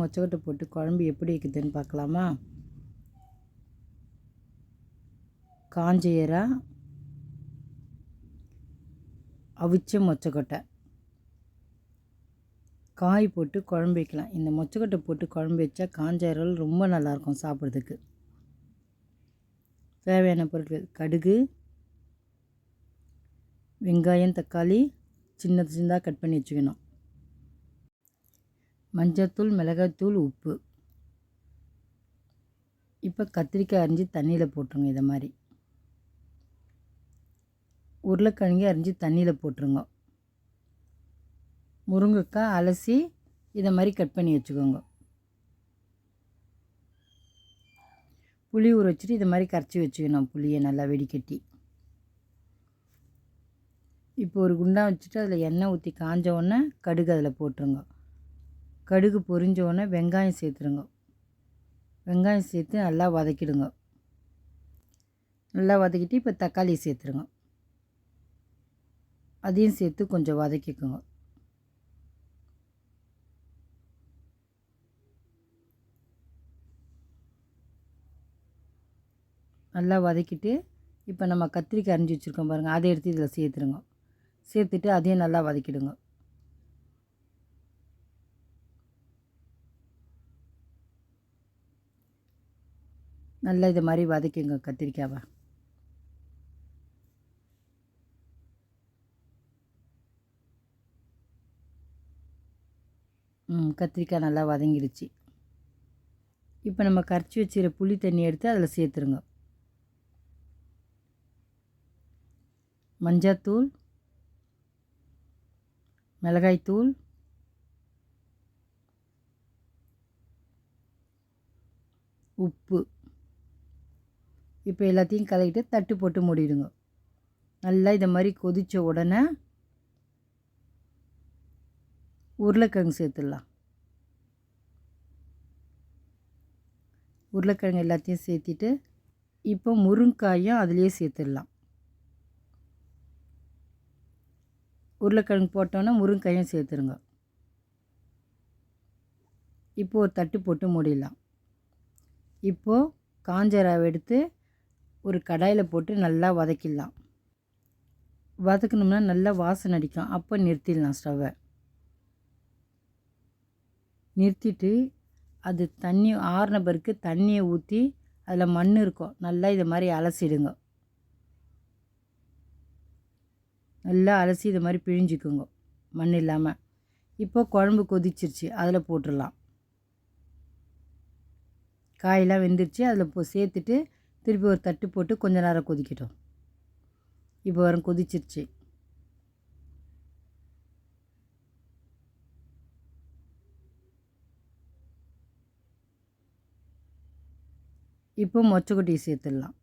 மொச்சக்கொட்டை போட்டு குழம்பு எப்படி வைக்குதுன்னு பார்க்கலாமா? காஞ்ச எறா, அவிச்ச மொச்சக்கொட்டை, காய் போட்டு குழம்பு வைக்கலாம். இந்த மொச்சக்கொட்டை போட்டு குழம்பு வச்சா காஞ்ச இறால் ரொம்ப நல்லாயிருக்கும் சாப்பிட்றதுக்கு. தேவையான பொருட்கள்: கடுகு, வெங்காயம், தக்காளி சின்ன சின்னதாக கட் பண்ணி வச்சுக்கணும், மஞ்சள்தூள், மிளகாய்த்தூள், உப்பு. இப்போ கத்திரிக்காய் அரிஞ்சு தண்ணியில் போட்டுருங்க. இதை மாதிரி உருளைக்கிழங்கு அரிஞ்சு தண்ணியில் போட்டுருங்க. முருங்கைக்காய் அலசி இதை மாதிரி கட் பண்ணி வச்சுக்கோங்க. புளி ஊற வச்சுட்டு இதை மாதிரி கரைச்சி வச்சுக்கணும். புளியை நல்லா வெடிக்கட்டி. இப்போ ஒரு குண்டான் வச்சுட்டு அதில் எண்ணெய் ஊற்றி காஞ்ச உடனே கடுகு அதில் போட்டுருங்க. கடுகு பொரிஞ்ச உடனே வெங்காயம் சேர்த்துருங்க. வெங்காயம் சேர்த்து நல்லா வதக்கிடுங்க. நல்லா வதக்கிட்டு இப்போ தக்காளி சேர்த்துருங்க. அதையும் சேர்த்து கொஞ்சம் வதக்கிக்கோங்க. நல்லா வதக்கிட்டு இப்போ நம்ம கத்திரிக்காய் அரிஞ்சு வச்சுருக்கோம் பாருங்கள், அதை எடுத்து இதில் சேர்த்துருங்க. சேர்த்துட்டு அதையும் நல்லா வதக்கிடுங்க. நல்லா இதை மாதிரி வதக்கிங்க கத்திரிக்காவை. கத்திரிக்காய் நல்லா வதங்கிடுச்சு. இப்போ நம்ம கரைச்சி வச்சுக்கிற புளி தண்ணி எடுத்து அதில் சேர்த்துருங்க. மஞ்சள்தூள், மிளகாய்த்தூள், உப்பு. இப்போ எல்லாத்தையும் கலக்கிட்டு தட்டு போட்டு மூடிடுங்க. நல்லா இதை மாதிரி கொதித்த உடனே உருளைக்கிழங்கு சேர்த்துடலாம். உருளைக்கிழங்கு எல்லாத்தையும் சேர்த்திட்டு இப்போ முருங்காயும் அதிலே சேர்த்துடலாம். உருளைக்கிழங்கு போட்டோன்னே முருங்காயும் சேர்த்துருங்க. இப்போ ஒரு தட்டு போட்டு மூடிடலாம். இப்போது காஞ்ச ரவை எடுத்து ஒரு கடாயில் போட்டு நல்லா வதக்கிடலாம். வதக்கணும்னா நல்லா வாசனை அடிக்கும். அப்போ நிறுத்திடலாம் ஸ்டவ்வை. நிறுத்திட்டு அது தண்ணி ஆறின பிறகு தண்ணியை ஊற்றி அதில் மண் இருக்கும், நல்லா இதை மாதிரி அலசிடுங்க. நல்லா அலசி இதை மாதிரி பிழிஞ்சிக்குங்க மண் இல்லாமல். இப்போது குழம்பு கொதிச்சிருச்சு, அதில் போட்டுடலாம். காயெல்லாம் வெந்துருச்சு, அதில் சேர்த்துட்டு திருப்பி ஒரு தட்டு போட்டு கொஞ்ச நேரம் கொதிக்கட்டும். இப்போ வரும் கொதிச்சிருச்சு. இப்போ மொச்சக்கொட்டையை சேர்த்துடலாம்.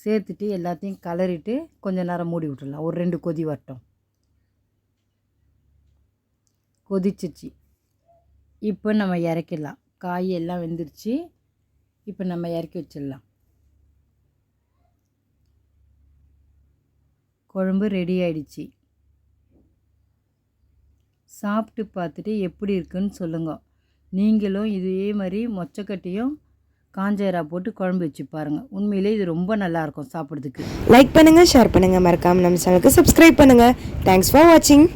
சேர்த்துட்டு எல்லாத்தையும் கலரிட்டு கொஞ்ச நேரம் மூடி விட்டுடலாம். ஒரு 2 கொதி வரட்டும். கொதிச்சிருச்சு. இப்போ நம்ம இறக்கிடலாம். காய் எல்லாம் வெந்துருச்சு. இப்போ நம்ம இறக்கி வச்சிடலாம். குழம்பு ரெடி ஆயிடுச்சு. சாப்பிட்டு பார்த்துட்டு எப்படி இருக்குன்னு சொல்லுங்கள். நீங்களும் இதே மாதிரி மொச்சக்கட்டையும் காஞ்ச எறா போட்டு குழம்பு வச்சு பாருங்கள். உண்மையிலே இது ரொம்ப நல்லாயிருக்கும் சாப்பிட்றதுக்கு. லைக் பண்ணுங்கள், ஷேர் பண்ணுங்கள், மறக்காமல் நம்ம சேனலுக்கு சப்ஸ்கிரைப் பண்ணுங்கள். தேங்க்ஸ் ஃபார் வாட்சிங்.